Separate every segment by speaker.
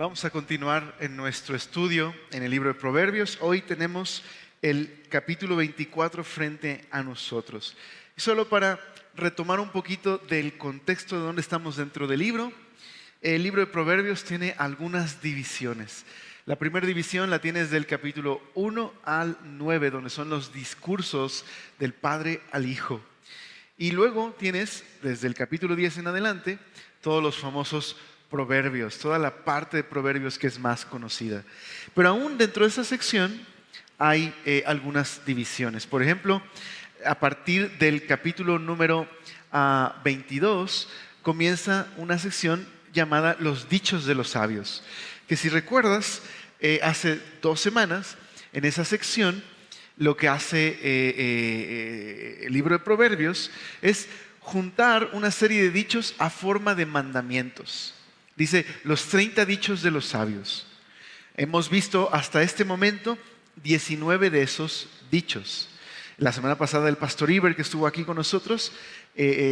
Speaker 1: Vamos a continuar en nuestro estudio en el libro de Proverbios. Hoy tenemos el capítulo 24 frente a nosotros. Y solo para retomar un poquito del contexto de dónde estamos dentro del libro, el libro de Proverbios tiene algunas divisiones. La primera división la tienes del capítulo 1 al 9, donde son los discursos del padre al hijo. Y luego tienes, desde el capítulo 10 en adelante, todos los famosos proverbios, toda la parte de proverbios que es más conocida. Pero aún dentro de esa sección hay algunas divisiones. Por ejemplo, a partir del capítulo número 22 comienza una sección llamada Los dichos de los sabios, que si recuerdas, hace 2 semanas, en esa sección, lo que hace el libro de Proverbios es juntar una serie de dichos a forma de mandamientos. Dice, los 30 dichos de los sabios. Hemos visto hasta este momento 19 de esos dichos. La semana pasada el pastor Iber, que estuvo aquí con nosotros,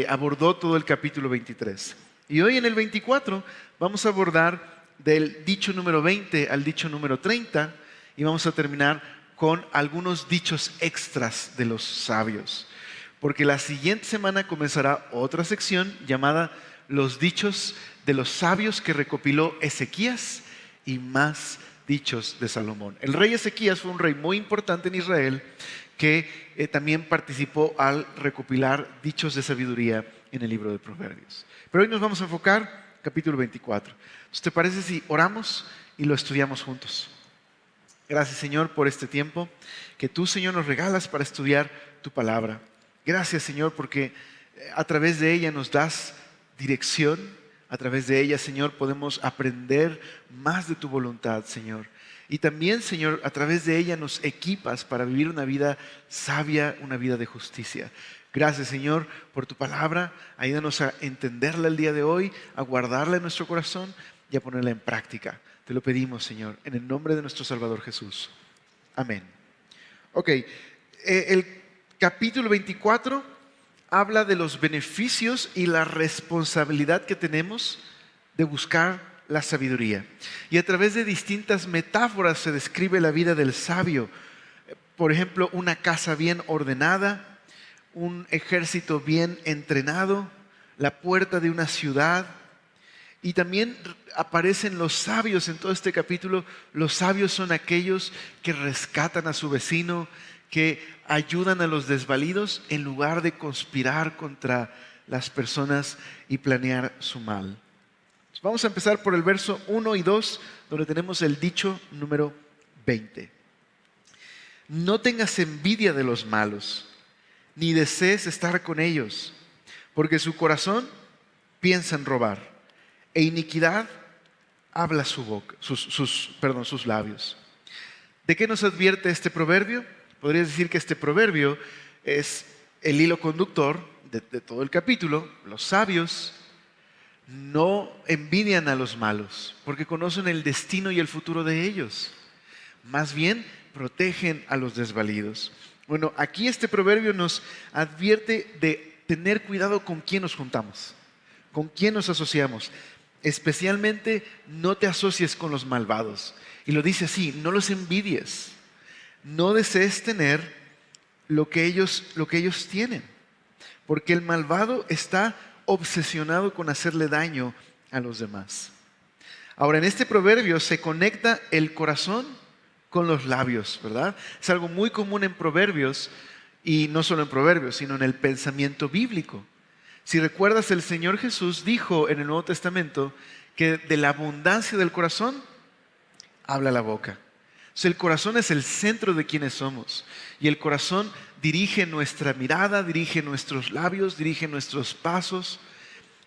Speaker 1: abordó todo el capítulo 23. Y hoy en el 24 vamos a abordar del dicho número 20 al dicho número 30 y vamos a terminar con algunos dichos extras de los sabios. Porque la siguiente semana comenzará otra sección llamada Los dichos de los sabios que recopiló Ezequías y más dichos de Salomón. El rey Ezequías fue un rey muy importante en Israel que también participó al recopilar dichos de sabiduría en el libro de Proverbios. Pero hoy nos vamos a enfocar capítulo 24. Entonces, ¿te parece si oramos y lo estudiamos juntos? Gracias, Señor, por este tiempo que tú, Señor, nos regalas para estudiar tu palabra. Gracias, Señor, porque a través de ella nos das dirección. A través de ella, Señor, podemos aprender más de tu voluntad, Señor. Y también, Señor, a través de ella nos equipas para vivir una vida sabia, una vida de justicia. Gracias, Señor, por tu palabra. Ayúdanos a entenderla el día de hoy, a guardarla en nuestro corazón y a ponerla en práctica. Te lo pedimos, Señor, en el nombre de nuestro Salvador Jesús. Amén. Ok, el capítulo 24 habla de los beneficios y la responsabilidad que tenemos de buscar la sabiduría. Y a través de distintas metáforas se describe la vida del sabio. Por ejemplo, una casa bien ordenada, un ejército bien entrenado, la puerta de una ciudad. Y también aparecen los sabios en todo este capítulo. Los sabios son aquellos que rescatan a su vecino, que ayudan a los desvalidos en lugar de conspirar contra las personas y planear su mal. Vamos a empezar por el verso 1 y 2, donde tenemos el dicho número 20. No tengas envidia de los malos, ni desees estar con ellos, porque su corazón piensa en robar, e iniquidad habla su boca, sus labios. ¿De qué nos advierte este proverbio? Podrías decir que este proverbio es el hilo conductor de todo el capítulo. Los sabios no envidian a los malos porque conocen el destino y el futuro de ellos. Más bien protegen a los desvalidos. Bueno, aquí este proverbio nos advierte de tener cuidado con quién nos juntamos, con quién nos asociamos. Especialmente no te asocies con los malvados. Y lo dice así, no los envidies. No desees tener lo que ellos tienen, porque el malvado está obsesionado con hacerle daño a los demás. Ahora, en este proverbio se conecta el corazón con los labios, ¿verdad? Es algo muy común en proverbios, y no solo en proverbios, sino en el pensamiento bíblico. Si recuerdas, el Señor Jesús dijo en el Nuevo Testamento que de la abundancia del corazón habla la boca. El corazón es el centro de quienes somos y el corazón dirige nuestra mirada, dirige nuestros labios, dirige nuestros pasos,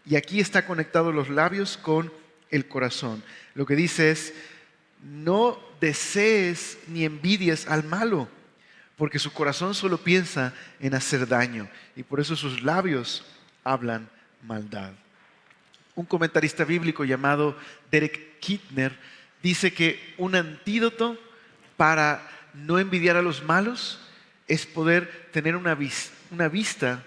Speaker 1: y aquí está conectado los labios con el corazón. Lo que dice es, no desees ni envidies al malo, porque su corazón solo piensa en hacer daño y por eso sus labios hablan maldad. Un comentarista bíblico llamado Derek Kidner dice que un antídoto para no envidiar a los malos es poder tener una vista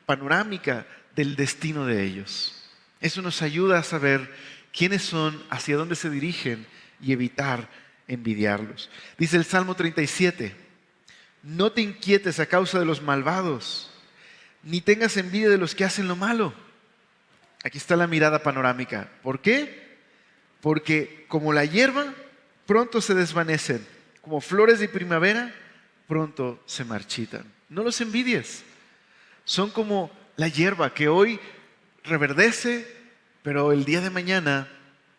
Speaker 1: panorámica del destino de ellos. Eso nos ayuda a saber quiénes son, hacia dónde se dirigen y evitar envidiarlos. Dice el Salmo 37, no te inquietes a causa de los malvados, ni tengas envidia de los que hacen lo malo. Aquí está la mirada panorámica. ¿Por qué? Porque como la hierba, pronto se desvanecen, como flores de primavera, pronto se marchitan. No los envidies. Son como la hierba que hoy reverdece, pero el día de mañana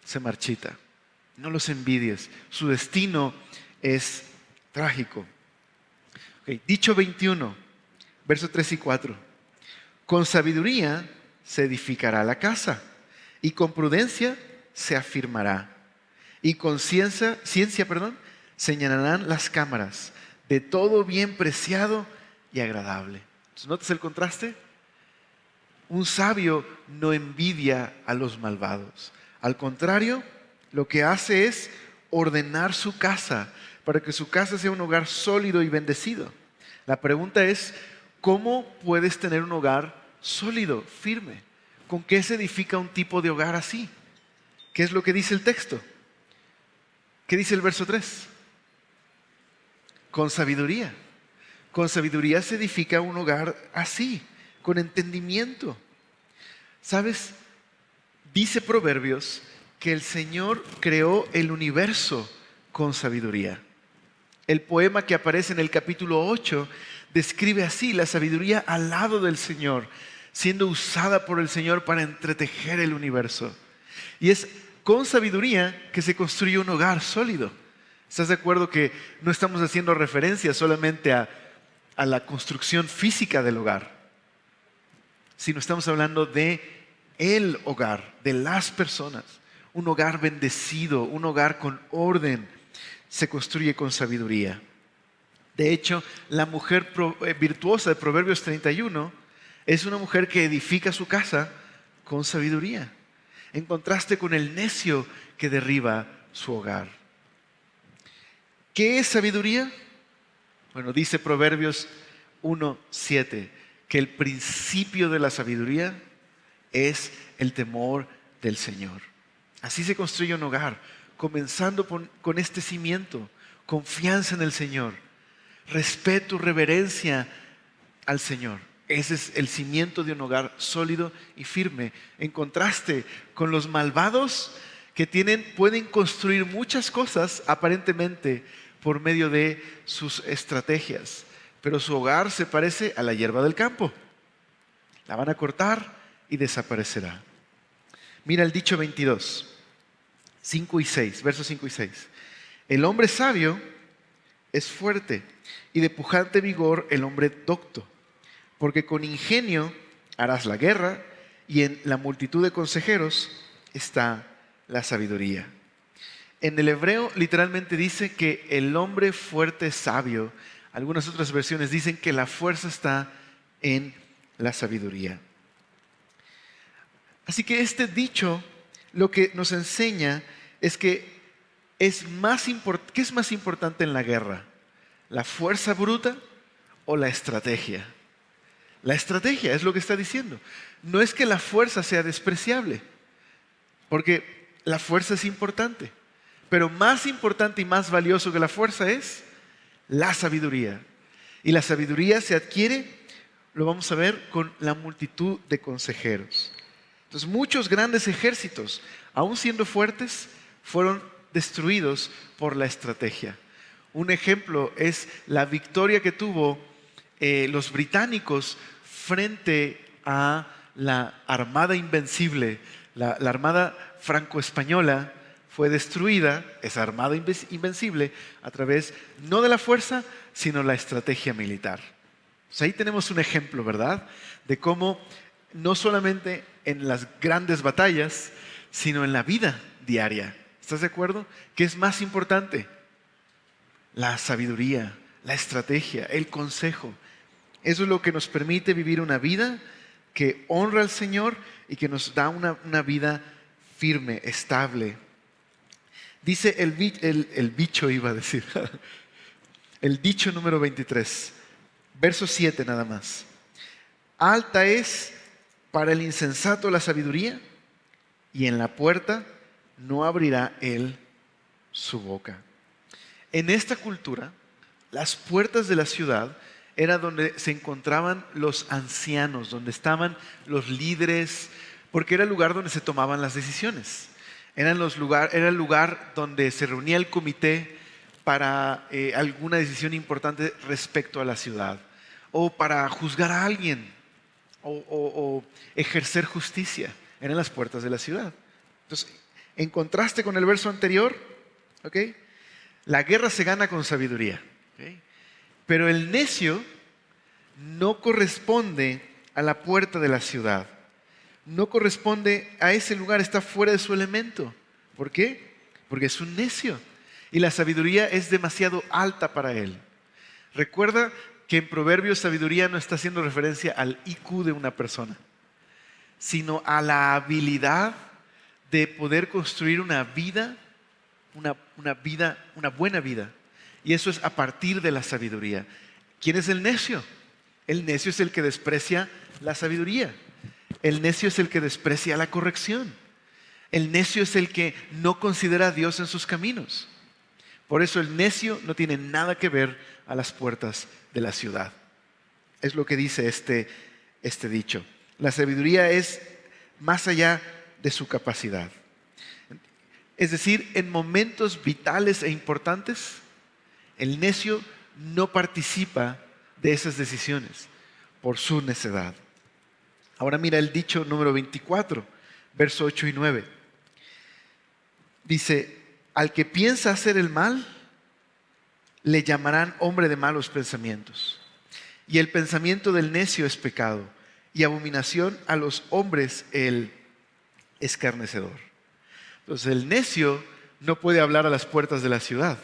Speaker 1: se marchita. No los envidies. Su destino es trágico. Okay. Dicho 21, versos 3 y 4. Con sabiduría se edificará la casa y con prudencia se afirmará. Y con ciencia, señalarán las cámaras de todo bien preciado y agradable. Entonces, ¿notas el contraste? Un sabio no envidia a los malvados. Al contrario, lo que hace es ordenar su casa para que su casa sea un hogar sólido y bendecido. La pregunta es, ¿cómo puedes tener un hogar sólido, firme? ¿Con qué se edifica un tipo de hogar así? ¿Qué es lo que dice el texto? ¿Qué dice el verso 3? Con sabiduría. Con sabiduría se edifica un hogar así, con entendimiento. ¿Sabes? Dice Proverbios que el Señor creó el universo con sabiduría. El poema que aparece en el capítulo 8 describe así la sabiduría al lado del Señor, siendo usada por el Señor para entretejer el universo. Y es con sabiduría que se construye un hogar sólido. ¿Estás de acuerdo que no estamos haciendo referencia solamente a la construcción física del hogar, sino estamos hablando de el hogar, de las personas? Un hogar bendecido, un hogar con orden, se construye con sabiduría. De hecho, la mujer virtuosa de Proverbios 31 es una mujer que edifica su casa con sabiduría, en contraste con el necio que derriba su hogar. ¿Qué es sabiduría? Bueno, dice Proverbios 1:7 que el principio de la sabiduría es el temor del Señor. Así se construye un hogar, comenzando con este cimiento, confianza en el Señor, respeto, reverencia al Señor. Ese es el cimiento de un hogar sólido y firme, en contraste con los malvados que pueden construir muchas cosas aparentemente por medio de sus estrategias, pero su hogar se parece a la hierba del campo. La van a cortar y desaparecerá. Mira el dicho 22, 5 y 6, versos 5 y 6. El hombre sabio es fuerte y de pujante vigor el hombre docto, porque con ingenio harás la guerra y en la multitud de consejeros está la sabiduría. En el hebreo literalmente dice que el hombre fuerte es sabio. Algunas otras versiones dicen que la fuerza está en la sabiduría. Así que este dicho lo que nos enseña es que ¿qué es más importante en la guerra? ¿La fuerza bruta o la estrategia? La estrategia es lo que está diciendo. No es que la fuerza sea despreciable, porque la fuerza es importante, pero más importante y más valioso que la fuerza es la sabiduría. Y la sabiduría se adquiere, lo vamos a ver, con la multitud de consejeros. Entonces, muchos grandes ejércitos, aun siendo fuertes, fueron destruidos por la estrategia. Un ejemplo es la victoria que tuvo los británicos frente a la Armada Invencible. La Armada franco-española fue destruida, esa Armada Invencible, a través no de la fuerza, sino la estrategia militar. Pues ahí tenemos un ejemplo, ¿verdad? De cómo no solamente en las grandes batallas, sino en la vida diaria. ¿Estás de acuerdo? ¿Qué es más importante? La sabiduría, la estrategia, el consejo. Eso es lo que nos permite vivir una vida que honra al Señor y que nos da una vida firme, estable. Dice el dicho, iba a decir, el dicho número 23, verso 7 nada más. Alta es para el insensato la sabiduría y en la puerta no abrirá él su boca. En esta cultura, las puertas de la ciudad era donde se encontraban los ancianos, donde estaban los líderes, porque era el lugar donde se tomaban las decisiones. Era el lugar donde se reunía el comité para alguna decisión importante respecto a la ciudad, o para juzgar a alguien, o ejercer justicia. Eran las puertas de la ciudad. Entonces, en contraste con el verso anterior, ¿ok?, la guerra se gana con sabiduría. ¿Ok? Pero el necio no corresponde a la puerta de la ciudad. No corresponde a ese lugar, está fuera de su elemento. ¿Por qué? Porque es un necio. Y la sabiduría es demasiado alta para él. Recuerda que en Proverbios sabiduría no está haciendo referencia al IQ de una persona, sino a la habilidad de poder construir una vida, una buena vida. Y eso es a partir de la sabiduría. ¿Quién es el necio? El necio es el que desprecia la sabiduría. El necio es el que desprecia la corrección. El necio es el que no considera a Dios en sus caminos. Por eso el necio no tiene nada que ver a las puertas de la ciudad. Es lo que dice este dicho. La sabiduría es más allá de su capacidad. Es decir, en momentos vitales e importantes, el necio no participa de esas decisiones por su necedad. Ahora mira el dicho número 24, verso 8 y 9. Dice, al que piensa hacer el mal, le llamarán hombre de malos pensamientos. Y el pensamiento del necio es pecado, y abominación a los hombres el escarnecedor. Entonces el necio no puede hablar a las puertas de la ciudad,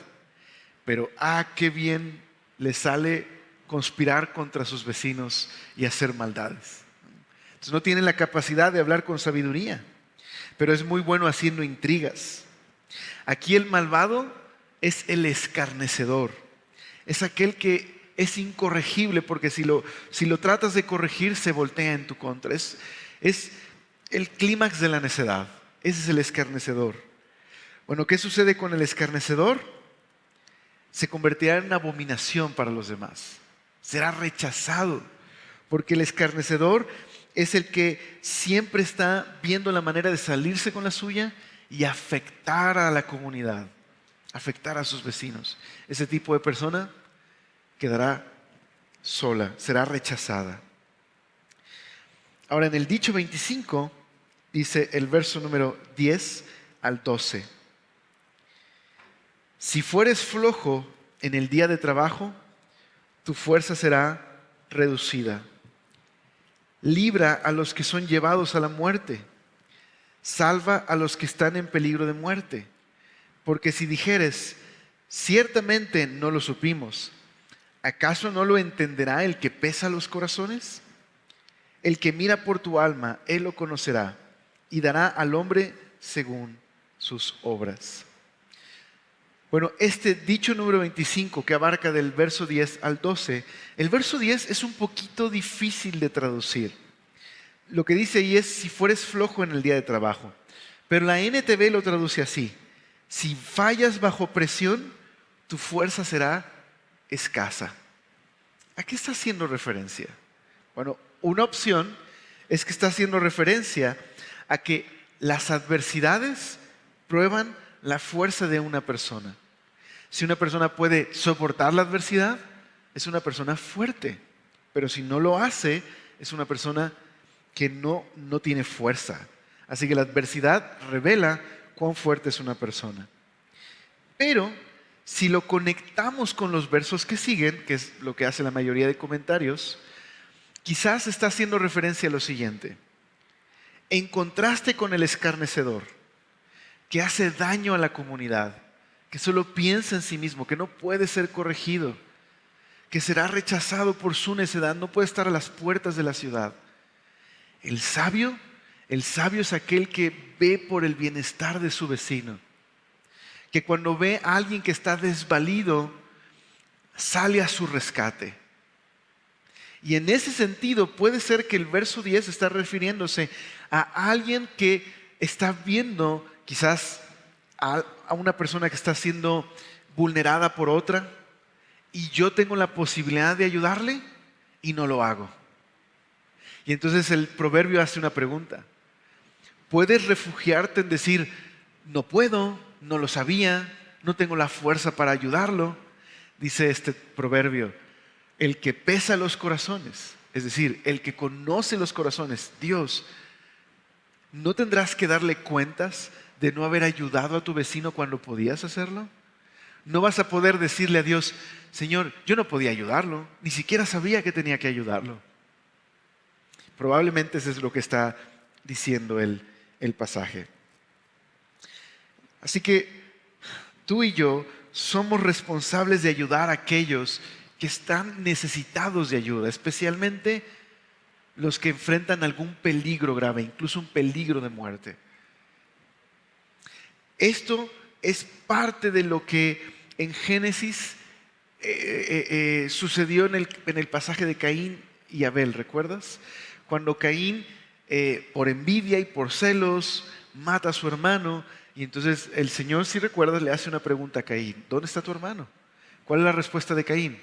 Speaker 1: pero qué bien le sale conspirar contra sus vecinos y hacer maldades. Entonces no tiene la capacidad de hablar con sabiduría, pero es muy bueno haciendo intrigas. Aquí el malvado es el escarnecedor, es aquel que es incorregible, porque si lo tratas de corregir se voltea en tu contra. Es el clímax de la necedad. Ese es el escarnecedor. Bueno, ¿qué sucede con el escarnecedor? Se convertirá en una abominación para los demás. Será rechazado, porque el escarnecedor es el que siempre está viendo la manera de salirse con la suya y afectar a la comunidad, afectar a sus vecinos. Ese tipo de persona quedará sola, será rechazada. Ahora en el dicho 25 dice el verso número 10 al 12. Si fueres flojo en el día de trabajo, tu fuerza será reducida. Libra a los que son llevados a la muerte. Salva a los que están en peligro de muerte. Porque si dijeres, ciertamente no lo supimos, ¿acaso no lo entenderá el que pesa los corazones? El que mira por tu alma, él lo conocerá y dará al hombre según sus obras. Bueno, este dicho número 25 que abarca del verso 10 al 12, el verso 10 es un poquito difícil de traducir. Lo que dice ahí es si fueres flojo en el día de trabajo, pero la NTV lo traduce así: si fallas bajo presión, tu fuerza será escasa. ¿A qué está haciendo referencia? Bueno, una opción es que está haciendo referencia a que las adversidades prueban la fuerza de una persona. Si una persona puede soportar la adversidad, es una persona fuerte. Pero si no lo hace, es una persona que no tiene fuerza. Así que la adversidad revela cuán fuerte es una persona. Pero si lo conectamos con los versos que siguen, que es lo que hace la mayoría de comentarios, quizás está haciendo referencia a lo siguiente. En contraste con el escarnecedor, que hace daño a la comunidad, que solo piensa en sí mismo, que no puede ser corregido, que será rechazado por su necedad, no puede estar a las puertas de la ciudad. El sabio es aquel que ve por el bienestar de su vecino, que cuando ve a alguien que está desvalido, sale a su rescate. Y en ese sentido puede ser que el verso 10 está refiriéndose a alguien que está viendo quizás a una persona que está siendo vulnerada por otra y yo tengo la posibilidad de ayudarle y no lo hago. Y entonces el proverbio hace una pregunta. ¿Puedes refugiarte en decir, no puedo, no lo sabía, no tengo la fuerza para ayudarlo? Dice este proverbio, el que pesa los corazones, es decir, el que conoce los corazones, Dios, ¿no tendrás que darle cuentas de no haber ayudado a tu vecino cuando podías hacerlo? No vas a poder decirle a Dios, Señor, yo no podía ayudarlo, ni siquiera sabía que tenía que ayudarlo. Probablemente eso es lo que está diciendo el pasaje. Así que tú y yo somos responsables de ayudar a aquellos que están necesitados de ayuda, especialmente los que enfrentan algún peligro grave, incluso un peligro de muerte. Esto es parte de lo que en Génesis sucedió en el pasaje de Caín y Abel, ¿recuerdas? Cuando Caín, por envidia y por celos, mata a su hermano, y entonces el Señor, si recuerdas, le hace una pregunta a Caín: ¿dónde está tu hermano? ¿Cuál es la respuesta de Caín?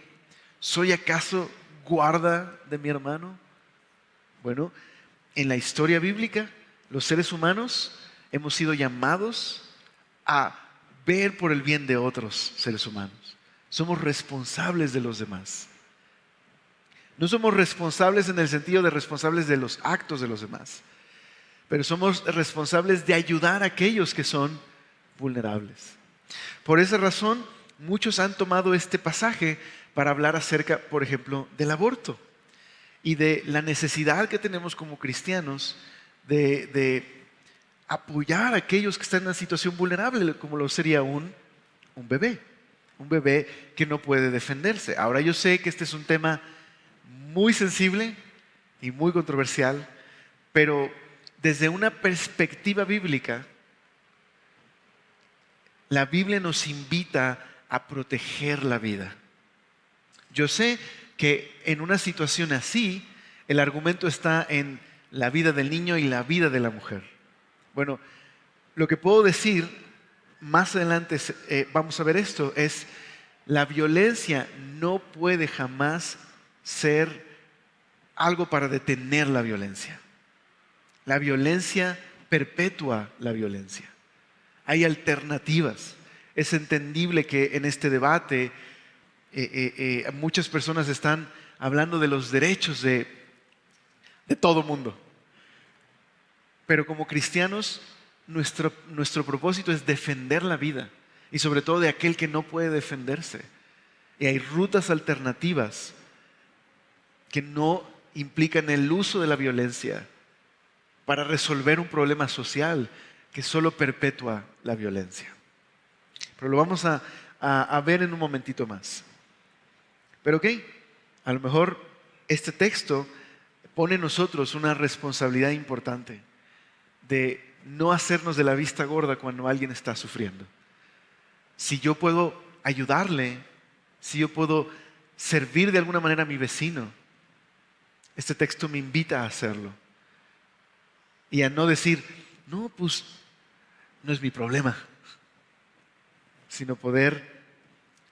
Speaker 1: ¿Soy acaso guarda de mi hermano? Bueno, en la historia bíblica, los seres humanos hemos sido llamados a ver por el bien de otros seres humanos. Somos responsables de los demás. No somos responsables en el sentido de responsables de los actos de los demás, pero somos responsables de ayudar a aquellos que son vulnerables. Por esa razón, muchos han tomado este pasaje para hablar acerca, por ejemplo, del aborto y de la necesidad que tenemos como cristianos de apoyar a aquellos que están en una situación vulnerable, como lo sería un bebé que no puede defenderse. Ahora yo sé que este es un tema muy sensible y muy controversial, pero desde una perspectiva bíblica, la Biblia nos invita a proteger la vida. Yo sé que en una situación así, el argumento está en la vida del niño y la vida de la mujer. Bueno, lo que puedo decir, más adelante vamos a ver esto, es la violencia no puede jamás ser algo para detener la violencia. La violencia perpetúa la violencia. Hay alternativas. Es entendible que en este debate muchas personas están hablando de los derechos de todo mundo. Pero como cristianos, nuestro propósito es defender la vida y sobre todo de aquel que no puede defenderse. Y hay rutas alternativas que no implican el uso de la violencia para resolver un problema social que solo perpetúa la violencia. Pero lo vamos a ver en un momentito más. Pero ok, a lo mejor este texto pone en nosotros una responsabilidad importante de no hacernos de la vista gorda cuando alguien está sufriendo. Si yo puedo ayudarle, si yo puedo servir de alguna manera a mi vecino, este texto me invita a hacerlo. Y a no decir, no, pues no es mi problema, sino poder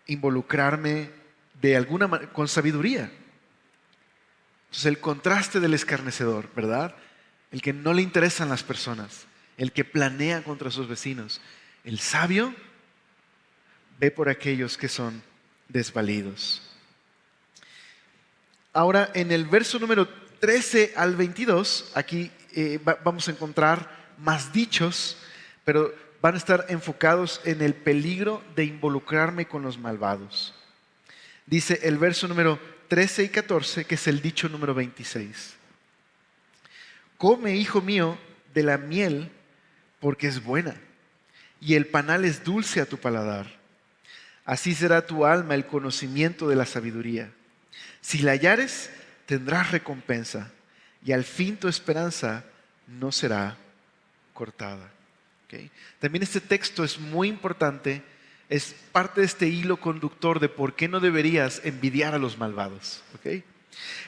Speaker 1: involucrarme de alguna manera, con sabiduría. Entonces el contraste del escarnecedor, ¿verdad? El que no le interesan las personas, el que planea contra sus vecinos. El sabio ve por aquellos que son desvalidos. Ahora, en el verso número 13 al 22, aquí vamos a encontrar más dichos, pero van a estar enfocados en el peligro de involucrarme con los malvados. Dice el verso número 13 y 14, que es el dicho número 26. Come, hijo mío, de la miel, porque es buena, y el panal es dulce a tu paladar. Así será tu alma el conocimiento de la sabiduría. Si la hallares, tendrás recompensa, y al fin tu esperanza no será cortada. ¿Okay? También este texto es muy importante, es parte de este hilo conductor de por qué no deberías envidiar a los malvados. ¿Okay?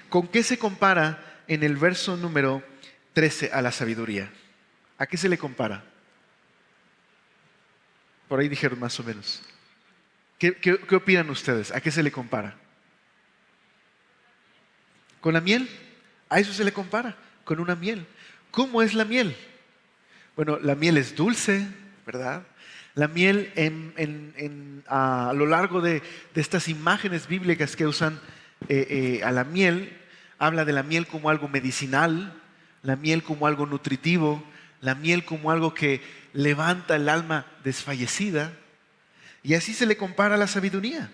Speaker 1: ¿Con qué se compara en el verso número 13 a la sabiduría? ¿A qué se le compara? Por ahí dijeron más o menos. ¿Qué opinan ustedes? ¿A qué se le compara? ¿Con la miel? A eso se le compara, con una miel. ¿Cómo es la miel? Bueno, la miel es dulce, ¿verdad? La miel a lo largo de estas imágenes bíblicas que usan a la miel, habla de la miel como algo medicinal, la miel como algo nutritivo, la miel como algo que levanta el alma desfallecida. Y así se le compara a la sabiduría.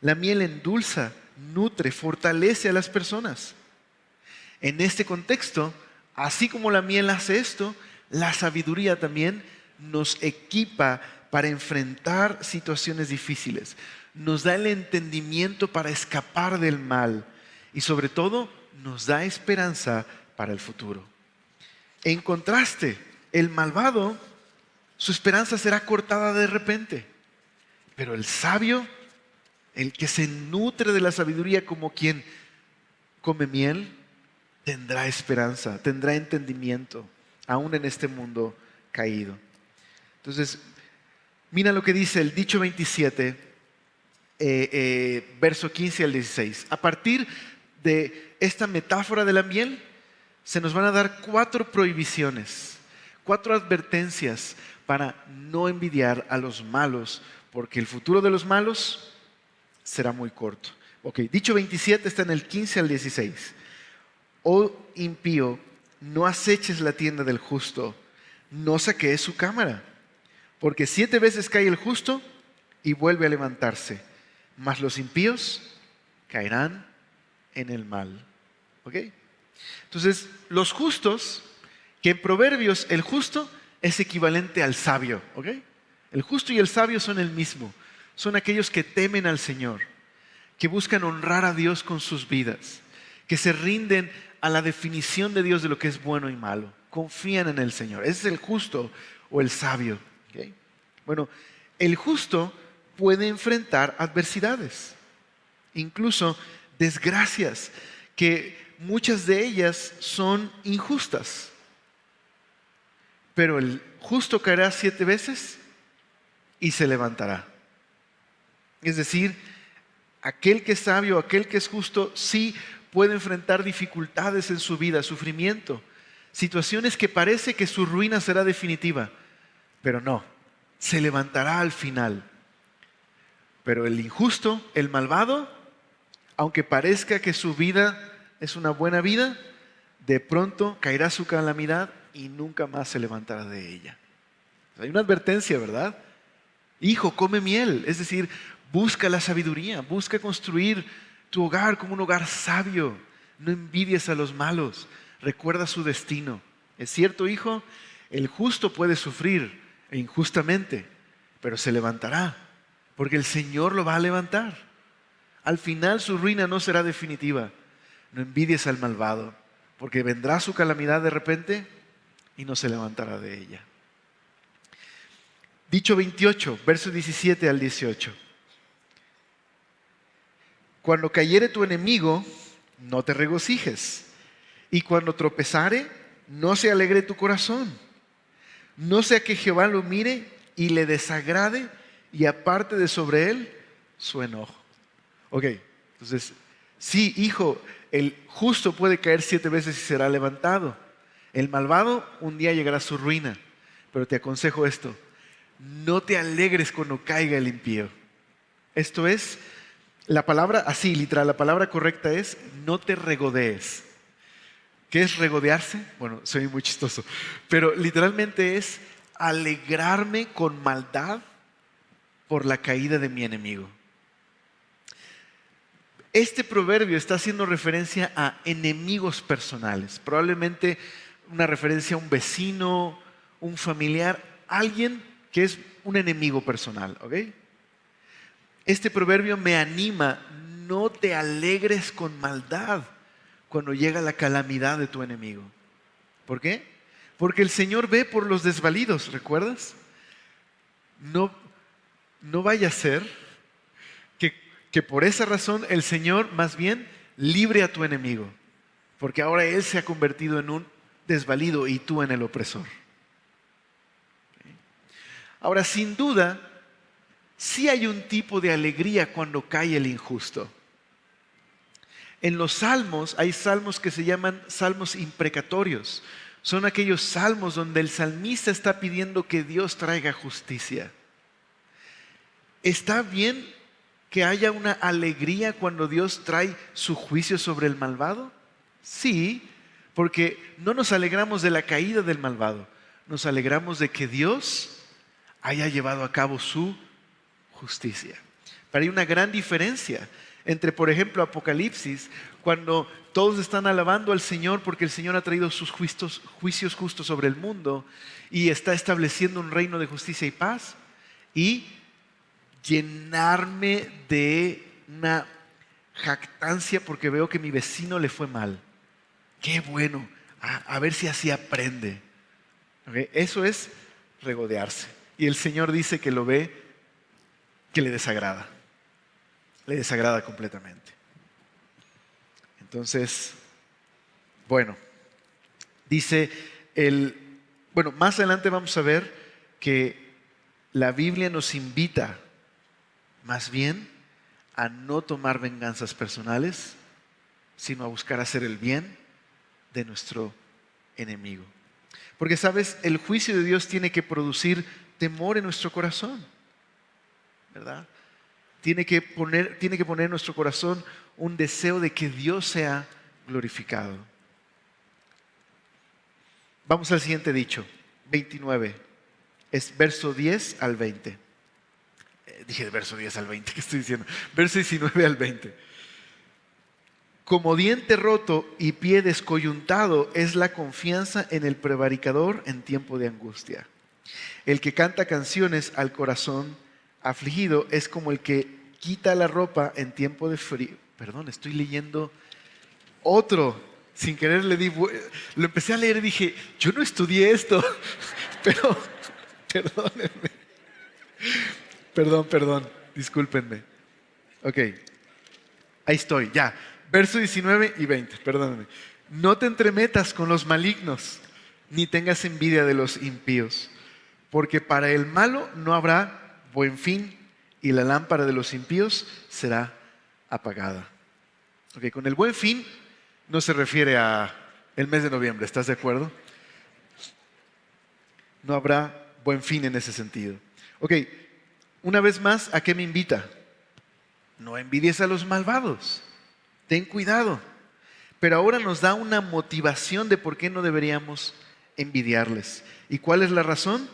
Speaker 1: La miel endulza, nutre, fortalece a las personas. En este contexto, así como la miel hace esto, la sabiduría también nos equipa para enfrentar situaciones difíciles. Nos da el entendimiento para escapar del mal y sobre todo nos da esperanza para el futuro. En contraste, el malvado, su esperanza será cortada de repente, pero el sabio, el que se nutre de la sabiduría como quien come miel, tendrá esperanza, tendrá entendimiento, aún en este mundo caído. Entonces, mira lo que dice el dicho 27, verso 15 al 16. A partir de esta metáfora de la miel, se nos van a dar 4 prohibiciones, 4 advertencias para no envidiar a los malos, porque el futuro de los malos será muy corto. Ok, dicho 27 está en el 15 al 16. Oh impío, no aceches la tienda del justo, no saquees su cámara, porque 7 veces cae el justo y vuelve a levantarse, mas los impíos caerán en el mal. ¿Ok? Entonces, los justos, que en Proverbios el justo es equivalente al sabio. ¿Ok? El justo y el sabio son el mismo. Son aquellos que temen al Señor, que buscan honrar a Dios con sus vidas, que se rinden a la definición de Dios de lo que es bueno y malo. Confían en el Señor. Ese es el justo o el sabio. ¿Okay? Bueno, el justo puede enfrentar adversidades, incluso desgracias, que muchas de ellas son injustas. Pero el justo caerá 7 veces y se levantará. Es decir, aquel que es sabio, aquel que es justo, sí puede enfrentar dificultades en su vida, sufrimiento, situaciones que parece que su ruina será definitiva, pero no, se levantará al final. Pero el injusto, el malvado, aunque parezca que su vida es una buena vida, de pronto caerá su calamidad y nunca más se levantará de ella. Hay una advertencia, ¿verdad? Hijo, come miel, es decir, busca la sabiduría, busca construir tu hogar como un hogar sabio. No envidies a los malos, recuerda su destino. Es cierto, hijo, el justo puede sufrir injustamente, pero se levantará, porque el Señor lo va a levantar. Al final su ruina no será definitiva. No envidies al malvado, porque vendrá su calamidad de repente y no se levantará de ella. Dicho 28, versos 17 al 18. Cuando cayere tu enemigo, no te regocijes. Y cuando tropezare, no se alegre tu corazón. No sea que Jehová lo mire y le desagrade y aparte de sobre él su enojo. Ok, entonces, sí, hijo, el justo puede caer 7 veces y será levantado. El malvado un día llegará a su ruina. Pero te aconsejo esto, no te alegres cuando caiga el impío. Esto es, la palabra, así literal, la palabra correcta es, no te regodees. ¿Qué es regodearse? Bueno, soy muy chistoso, pero literalmente es alegrarme con maldad por la caída de mi enemigo. Este proverbio está haciendo referencia a enemigos personales, probablemente una referencia a un vecino, un familiar, alguien que es un enemigo personal, ¿ok? Este proverbio me anima, no te alegres con maldad cuando llega la calamidad de tu enemigo. ¿Por qué? Porque el Señor ve por los desvalidos, ¿recuerdas? No vaya a ser que por esa razón el Señor más bien libre a tu enemigo, porque ahora Él se ha convertido en un desvalido y tú en el opresor. Ahora, sin duda, sí hay un tipo de alegría cuando cae el injusto. En los salmos hay salmos que se llaman salmos imprecatorios. Son aquellos salmos donde el salmista está pidiendo que Dios traiga justicia. ¿Está bien que haya una alegría cuando Dios trae su juicio sobre el malvado? Sí, porque no nos alegramos de la caída del malvado, nos alegramos de que Dios haya llevado a cabo su justicia. Pero hay una gran diferencia entre, por ejemplo, Apocalipsis, cuando todos están alabando al Señor porque el Señor ha traído sus juicios justos sobre el mundo y está estableciendo un reino de justicia y paz, y llenarme de una jactancia porque veo que mi vecino le fue mal. Qué bueno, a ver si así aprende. ¿Okay? Eso es regodearse. Y el Señor dice que lo ve, que le desagrada completamente. Entonces, bueno, dice más adelante vamos a ver que la Biblia nos invita más bien a no tomar venganzas personales, sino a buscar hacer el bien de nuestro enemigo. Porque, ¿sabes? El juicio de Dios tiene que producir temor en nuestro corazón, ¿verdad? Tiene que poner en nuestro corazón un deseo de que Dios sea glorificado. Vamos al siguiente dicho, 29. Es verso 10 al 20. Dije verso 10 al 20, ¿qué estoy diciendo? Verso 19 al 20. Como diente roto y pie descoyuntado es la confianza en el prevaricador en tiempo de angustia. El que canta canciones al corazón afligido es como el que quita la ropa en tiempo de frío. Perdón, estoy leyendo otro. Sin querer lo empecé a leer y dije, yo no estudié esto, pero perdónenme. Perdón, discúlpenme. Ok, ahí estoy, ya. Verso 19 y 20, perdónenme. No te entremetas con los malignos, ni tengas envidia de los impíos, porque para el malo no habrá buen fin, y la lámpara de los impíos será apagada. Ok, con el buen fin no se refiere a el mes de noviembre, ¿estás de acuerdo? No habrá buen fin en ese sentido. Ok, una vez más, ¿a qué me invita? No envidies a los malvados. Ten cuidado. Pero ahora nos da una motivación de por qué no deberíamos envidiarles. ¿Y cuál es la razón?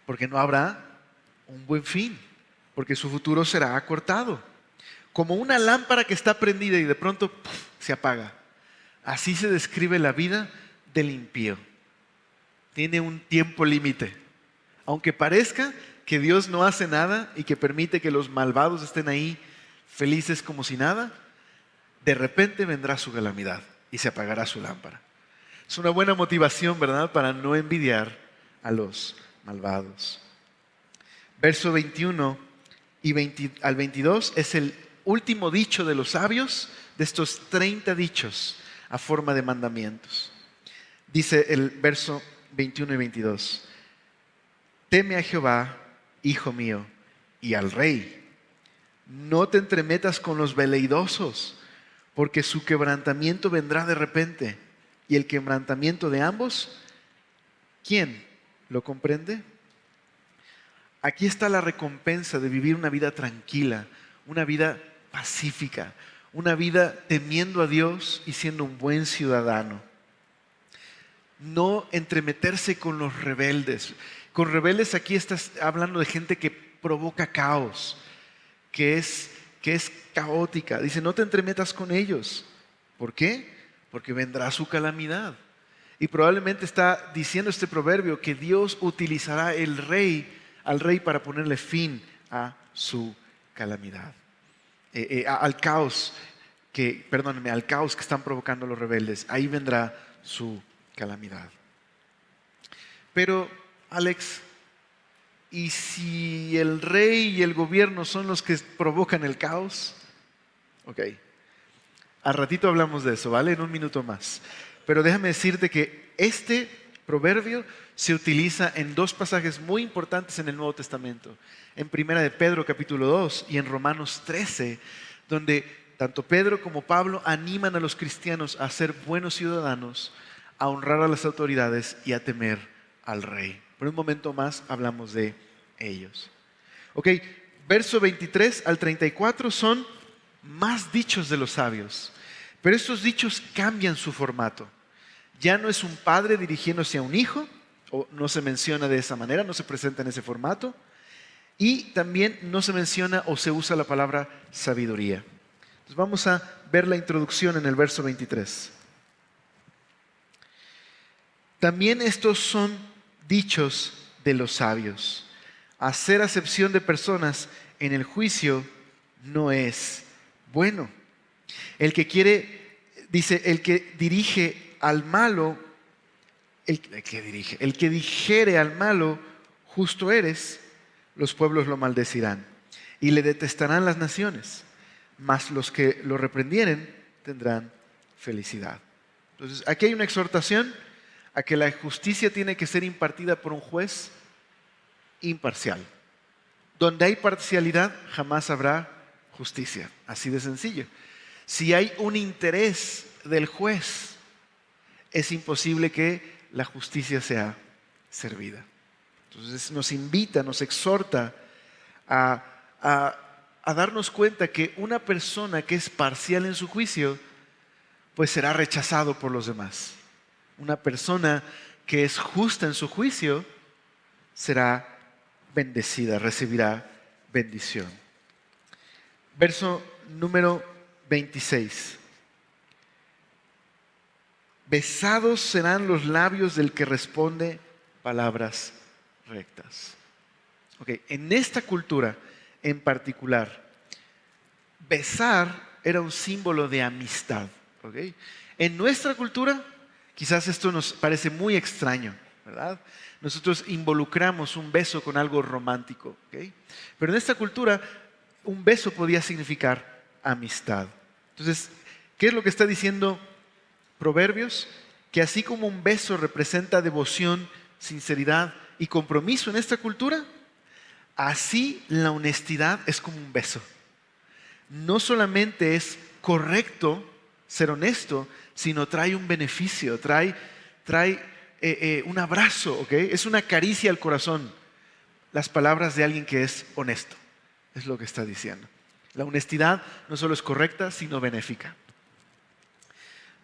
Speaker 1: Porque no habrá un buen fin, porque su futuro será acortado. Como una lámpara que está prendida y de pronto se apaga. Así se describe la vida del impío. Tiene un tiempo límite. Aunque parezca que Dios no hace nada y que permite que los malvados estén ahí felices como si nada, de repente vendrá su calamidad y se apagará su lámpara. Es una buena motivación, ¿verdad?, para no envidiar a los malvados. Verso 21 al 22 es el último dicho de los sabios de estos 30 dichos a forma de mandamientos. Dice el verso 21 y 22. Teme a Jehová, hijo mío, y al rey. No te entremetas con los veleidosos, porque su quebrantamiento vendrá de repente. Y el quebrantamiento de ambos, ¿quién lo comprende? Aquí está la recompensa de vivir una vida tranquila, una vida pacífica, una vida temiendo a Dios y siendo un buen ciudadano. No entremeterse con los rebeldes. Con rebeldes aquí estás hablando de gente que provoca caos, que es caótica. Dice, no te entremetas con ellos. ¿Por qué? Porque vendrá su calamidad. Y probablemente está diciendo este proverbio que Dios utilizará al rey para ponerle fin a su calamidad. Al caos que están provocando los rebeldes. Ahí vendrá su calamidad. Pero, Alex, ¿y si el rey y el gobierno son los que provocan el caos? Ok, al ratito hablamos de eso, ¿vale? En un minuto más. Pero déjame decirte que este Proverbio se utiliza en dos pasajes muy importantes en el Nuevo Testamento. En Primera de Pedro capítulo 2 y en Romanos 13, donde tanto Pedro como Pablo animan a los cristianos a ser buenos ciudadanos, a honrar a las autoridades y a temer al rey. Por un momento más hablamos de ellos. Ok, verso 23 al 34 son más dichos de los sabios, pero estos dichos cambian su formato. Ya no es un padre dirigiéndose a un hijo, o no se menciona de esa manera, no se presenta en ese formato, y también no se menciona o se usa la palabra sabiduría. Entonces vamos a ver la introducción en el verso 23. También estos son dichos de los sabios. Hacer acepción de personas en el juicio no es bueno. El que quiere, dice, el que dirige al malo, el que dijere al malo, justo eres, los pueblos lo maldecirán y le detestarán las naciones, mas los que lo reprendieren tendrán felicidad. Entonces, aquí hay una exhortación a que la justicia tiene que ser impartida por un juez imparcial. Donde hay parcialidad, jamás habrá justicia. Así de sencillo. Si hay un interés del juez, es imposible que la justicia sea servida. Entonces nos invita, nos exhorta a darnos cuenta que una persona que es parcial en su juicio, pues será rechazado por los demás. Una persona que es justa en su juicio será bendecida, recibirá bendición. Verso número 26. Besados serán los labios del que responde palabras rectas. Okay. En esta cultura en particular, besar era un símbolo de amistad. Okay. En nuestra cultura, quizás esto nos parece muy extraño, ¿verdad? Nosotros involucramos un beso con algo romántico. ¿Okay? Pero en esta cultura, un beso podía significar amistad. Entonces, ¿qué es lo que está diciendo Proverbios? Que así como un beso representa devoción, sinceridad y compromiso en esta cultura, así la honestidad es como un beso. No solamente es correcto ser honesto, sino trae un beneficio, trae un abrazo, ¿okay? Es una caricia al corazón. Las palabras de alguien que es honesto, es lo que está diciendo. La honestidad no solo es correcta, sino benéfica.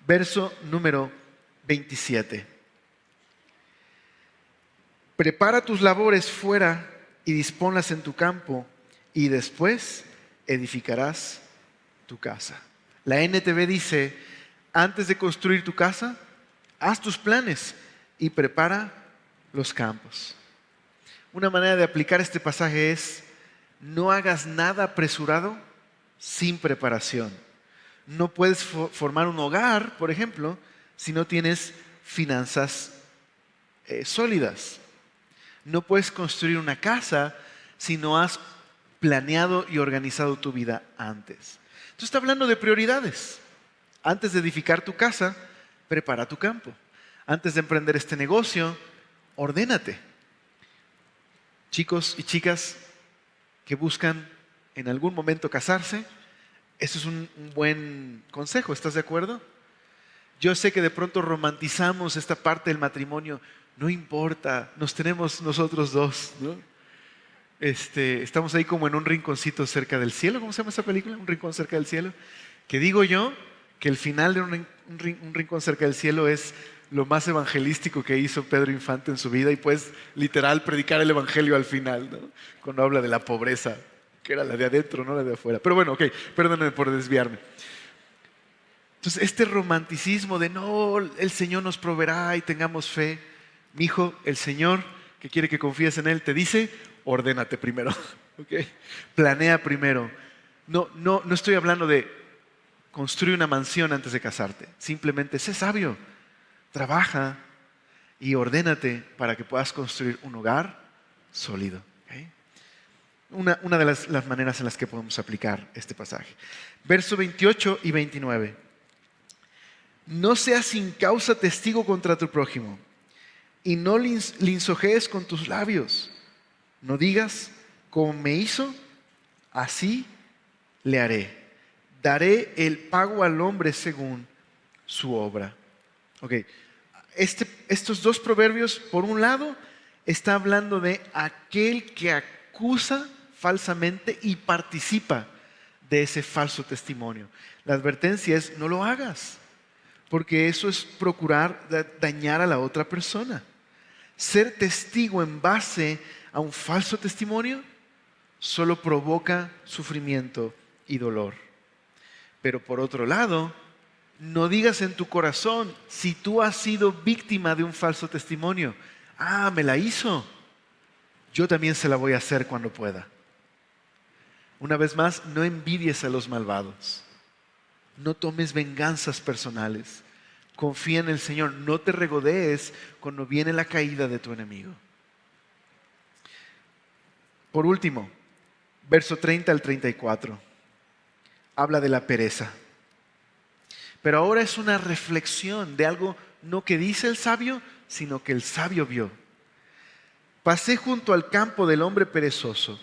Speaker 1: Verso número 27. Prepara tus labores fuera y disponlas en tu campo, y después edificarás tu casa. La NTV dice, antes de construir tu casa, haz tus planes y prepara los campos. Una manera de aplicar este pasaje es, no hagas nada apresurado sin preparación. No puedes formar un hogar, por ejemplo, si no tienes finanzas sólidas. No puedes construir una casa si no has planeado y organizado tu vida antes. Entonces está hablando de prioridades. Antes de edificar tu casa, prepara tu campo. Antes de emprender este negocio, ordénate. Chicos y chicas que buscan en algún momento casarse, eso es un buen consejo, ¿estás de acuerdo? Yo sé que de pronto romantizamos esta parte del matrimonio, no importa, nos tenemos nosotros dos, ¿no? Estamos ahí como en un rinconcito cerca del cielo, ¿cómo se llama esa película? Un rincón cerca del cielo. Que digo yo que el final de un rincón cerca del cielo es lo más evangelístico que hizo Pedro Infante en su vida y pues literal predicar el evangelio al final, ¿no? Cuando habla de la pobreza, que era la de adentro, no la de afuera. Pero bueno, ok, perdónenme por desviarme. Entonces, este romanticismo de no, el Señor nos proveerá y tengamos fe. Mi hijo, el Señor, que quiere que confíes en Él, te dice, ordénate primero, ¿okay? Planea primero. No estoy hablando de construir una mansión antes de casarte. Simplemente sé sabio, trabaja y ordénate para que puedas construir un hogar sólido. ¿Okay? Una de las maneras en las que podemos aplicar este pasaje. Verso 28 y 29. No seas sin causa testigo contra tu prójimo, y no lisonjees con tus labios. No digas, como me hizo, así le haré. Daré el pago al hombre según su obra. Ok, estos dos proverbios, por un lado, está hablando de aquel que acusa falsamente y participa de ese falso testimonio. La advertencia es: no lo hagas, porque eso es procurar dañar a la otra persona. Ser testigo en base a un falso testimonio solo provoca sufrimiento y dolor. Pero por otro lado, no digas en tu corazón, si tú has sido víctima de un falso testimonio: ah, me la hizo, yo también se la voy a hacer cuando pueda. Una vez más, no envidies a los malvados. No tomes venganzas personales. Confía en el Señor. No te regodees cuando viene la caída de tu enemigo. Por último, verso 30 al 34. Habla de la pereza. Pero ahora es una reflexión de algo no que dice el sabio, sino que el sabio vio. Pasé junto al campo del hombre perezoso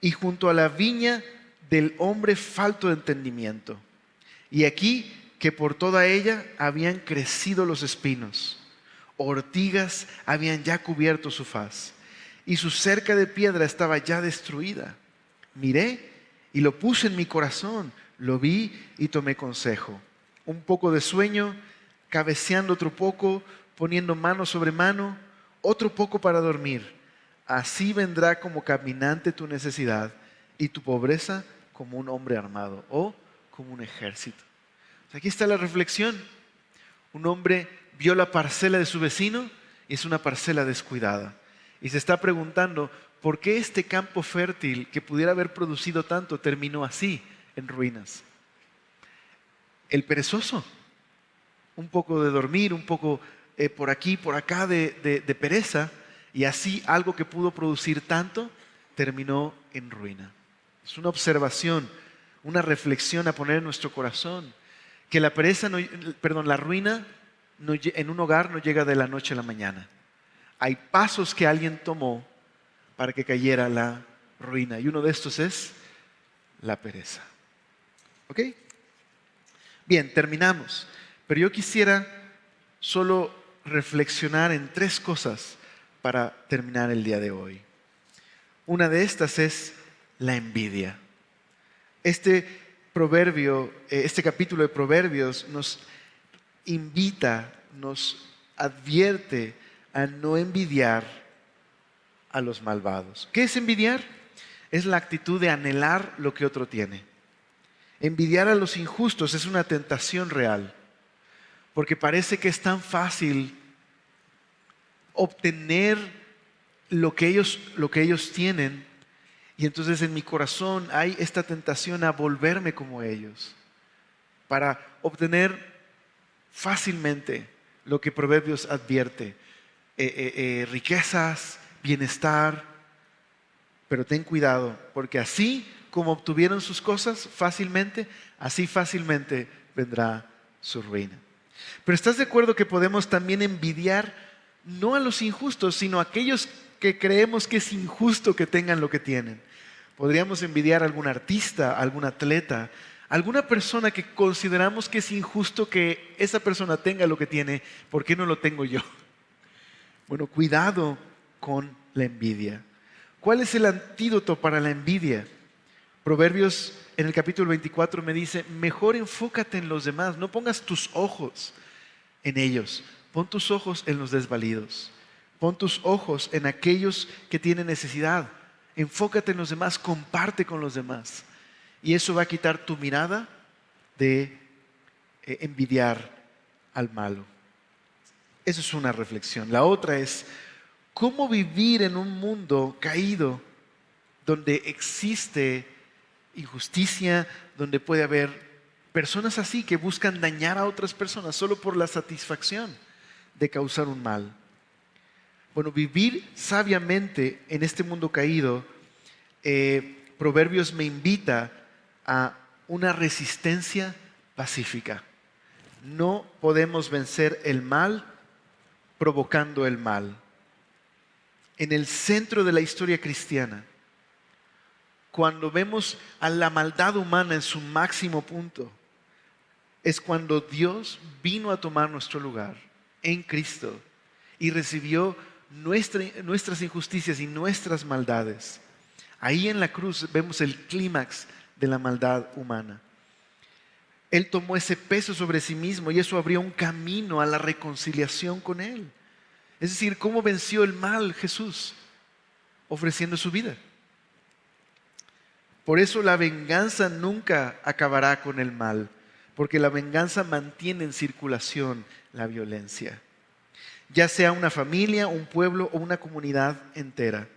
Speaker 1: y junto a la viña del hombre falto de entendimiento. Y aquí que por toda ella habían crecido los espinos, ortigas habían ya cubierto su faz, y su cerca de piedra estaba ya destruida. Miré y lo puse en mi corazón, lo vi y tomé consejo. Un poco de sueño, cabeceando otro poco, poniendo mano sobre mano, otro poco para dormir. Así vendrá como caminante tu necesidad y tu pobreza como un hombre armado o como un ejército. Aquí está la reflexión. Un hombre vio la parcela de su vecino y es una parcela descuidada. Y se está preguntando, ¿por qué este campo fértil que pudiera haber producido tanto terminó así, en ruinas? El perezoso. Un poco de dormir, un poco por aquí, por acá de pereza. Y así algo que pudo producir tanto terminó en ruina. Es una observación, una reflexión a poner en nuestro corazón. Que la pereza, la ruina en un hogar no llega de la noche a la mañana. Hay pasos que alguien tomó para que cayera la ruina. Y uno de estos es la pereza. ¿Ok? Bien, terminamos. Pero yo quisiera solo reflexionar en tres cosas para terminar el día de hoy. Una de estas es la envidia. Este capítulo de Proverbios nos invita, nos advierte a no envidiar a los malvados. ¿Qué es envidiar? Es la actitud de anhelar lo que otro tiene. Envidiar a los injustos es una tentación real, porque parece que es tan fácil obtener lo que ellos tienen, y entonces en mi corazón hay esta tentación a volverme como ellos, para obtener fácilmente lo que Proverbios advierte, riquezas, bienestar. Pero ten cuidado, porque así como obtuvieron sus cosas fácilmente, así fácilmente vendrá su ruina. Pero ¿estás de acuerdo que podemos también envidiar no a los injustos, sino a aquellos que creemos que es injusto que tengan lo que tienen? Podríamos envidiar a algún artista, a algún atleta, a alguna persona que consideramos que es injusto que esa persona tenga lo que tiene. ¿Por qué no lo tengo yo? Bueno, cuidado con la envidia. ¿Cuál es el antídoto para la envidia? Proverbios en el capítulo 24 me dice: mejor enfócate en los demás, no pongas tus ojos en ellos, pon tus ojos en los desvalidos, pon tus ojos en aquellos que tienen necesidad, enfócate en los demás, comparte con los demás, y eso va a quitar tu mirada de envidiar al malo. Eso es una reflexión. La otra es: ¿cómo vivir en un mundo caído donde existe injusticia, donde puede haber personas así que buscan dañar a otras personas solo por la satisfacción de causar un mal? Bueno, vivir sabiamente en este mundo caído, Proverbios me invita a una resistencia pacífica. No podemos vencer el mal provocando el mal. En el centro de la historia cristiana, cuando vemos a la maldad humana en su máximo punto, es cuando Dios vino a tomar nuestro lugar en Cristo y recibió nuestras injusticias y nuestras maldades. Ahí en la cruz vemos el clímax de la maldad humana. Él tomó ese peso sobre sí mismo y eso abrió un camino a la reconciliación con Él. Es decir, ¿cómo venció el mal Jesús? Ofreciendo su vida. Por eso la venganza nunca acabará con el mal, porque la venganza mantiene en circulación la violencia, ya sea una familia, un pueblo o una comunidad entera.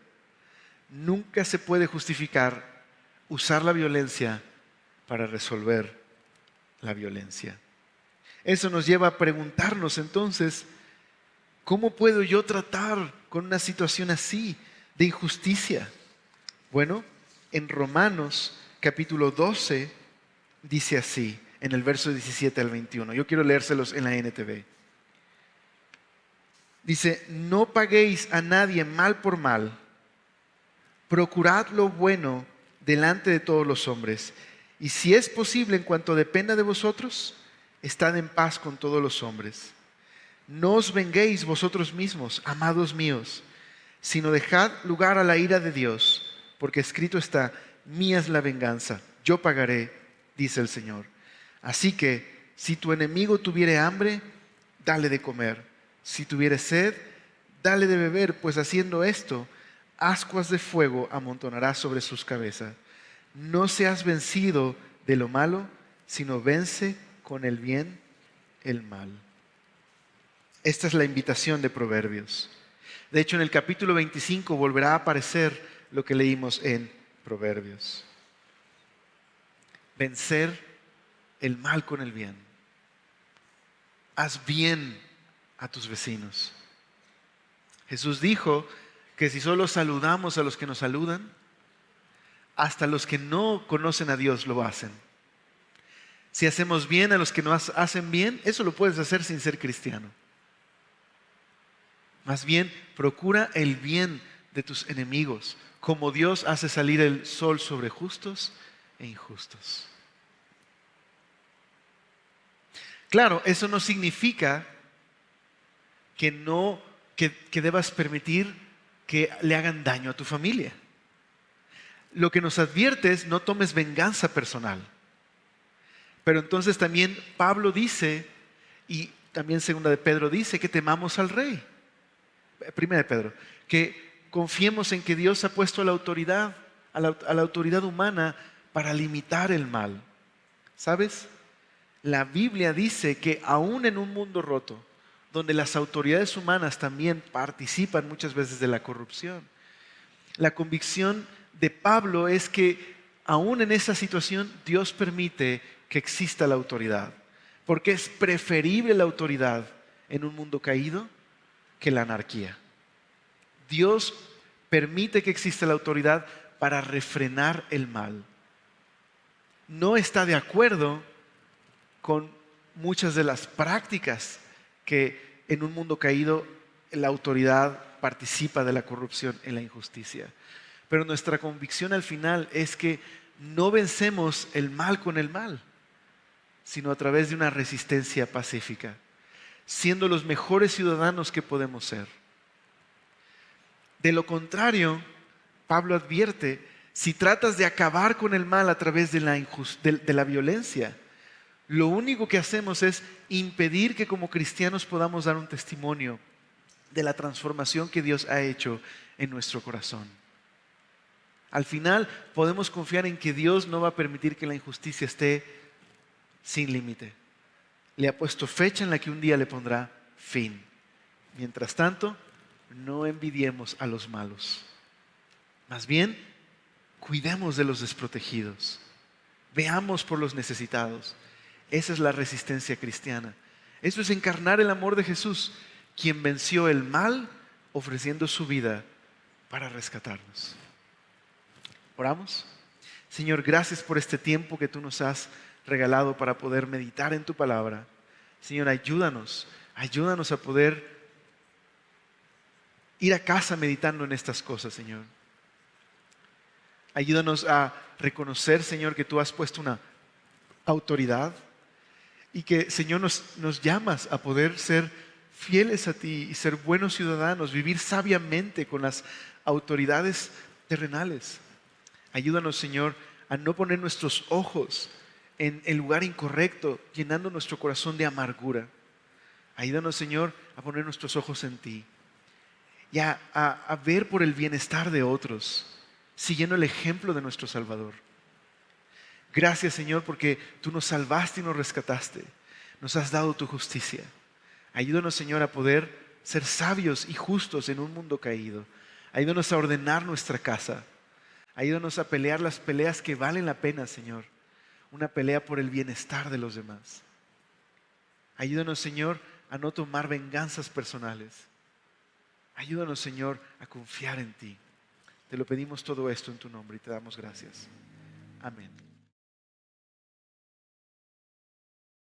Speaker 1: Nunca se puede justificar usar la violencia para resolver la violencia. Eso nos lleva a preguntarnos entonces, ¿cómo puedo yo tratar con una situación así de injusticia? Bueno, en Romanos capítulo 12 dice así, en el verso 17 al 21. Yo quiero leérselos en la NTV. Dice, no paguéis a nadie mal por mal, procurad lo bueno delante de todos los hombres, y si es posible, en cuanto dependa de vosotros, estad en paz con todos los hombres. No os venguéis vosotros mismos, amados míos, sino dejad lugar a la ira de Dios, porque escrito está, mía es la venganza, yo pagaré, dice el Señor. Así que, si tu enemigo tuviere hambre, dale de comer. Si tuviere sed, dale de beber, pues haciendo esto, ascuas de fuego amontonarás sobre sus cabezas. No seas vencido de lo malo, sino vence con el bien el mal. Esta es la invitación de Proverbios. De hecho, en el capítulo 25 volverá a aparecer lo que leímos en Proverbios. Vencer el mal con el bien. Haz bien a tus vecinos. Jesús dijo que si solo saludamos a los que nos saludan, hasta los que no conocen a Dios lo hacen. Si hacemos bien a los que nos hacen bien, eso lo puedes hacer sin ser cristiano. Más bien, procura el bien de tus enemigos, como Dios hace salir el sol sobre justos e injustos. Claro, eso no significa que debas permitir que le hagan daño a tu familia. Lo que nos advierte es no tomes venganza personal. Pero entonces también Pablo dice, y también segunda de Pedro dice, que temamos al rey. Primera de Pedro, que confiemos en que Dios ha puesto a la autoridad, a la autoridad humana para limitar el mal. ¿Sabes? La Biblia dice que aún en un mundo roto, donde las autoridades humanas también participan muchas veces de la corrupción, la convicción de Pablo es que aún en esa situación Dios permite que exista la autoridad, porque es preferible la autoridad en un mundo caído que la anarquía. Dios permite que exista la autoridad para refrenar el mal. No está de acuerdo con muchas de las prácticas que en un mundo caído la autoridad participa de la corrupción y la injusticia. Pero nuestra convicción al final es que no vencemos el mal con el mal, sino a través de una resistencia pacífica, siendo los mejores ciudadanos que podemos ser. De lo contrario, Pablo advierte, si tratas de acabar con el mal a través de la violencia, lo único que hacemos es impedir que como cristianos podamos dar un testimonio de la transformación que Dios ha hecho en nuestro corazón. Al final podemos confiar en que Dios no va a permitir que la injusticia esté sin límite. Le ha puesto fecha en la que un día le pondrá fin. Mientras tanto, no envidiemos a los malos. Más bien, cuidemos de los desprotegidos. Veamos por los necesitados. Esa es la resistencia cristiana. Eso es encarnar el amor de Jesús, quien venció el mal ofreciendo su vida para rescatarnos. ¿Oramos? Señor, gracias por este tiempo que tú nos has regalado para poder meditar en tu palabra. Señor, ayúdanos a poder ir a casa meditando en estas cosas, Señor. Ayúdanos a reconocer, Señor, que tú has puesto una autoridad y que, Señor, nos llamas a poder ser fieles a ti y ser buenos ciudadanos, vivir sabiamente con las autoridades terrenales. Ayúdanos, Señor, a no poner nuestros ojos en el lugar incorrecto, llenando nuestro corazón de amargura. Ayúdanos, Señor, a poner nuestros ojos en ti y a ver por el bienestar de otros, siguiendo el ejemplo de nuestro Salvador. Gracias, Señor, porque tú nos salvaste y nos rescataste. Nos has dado tu justicia. Ayúdanos, Señor, a poder ser sabios y justos en un mundo caído. Ayúdanos a ordenar nuestra casa. Ayúdanos a pelear las peleas que valen la pena, Señor. Una pelea por el bienestar de los demás. Ayúdanos, Señor, a no tomar venganzas personales. Ayúdanos, Señor, a confiar en ti. Te lo pedimos todo esto en tu nombre y te damos gracias. Amén.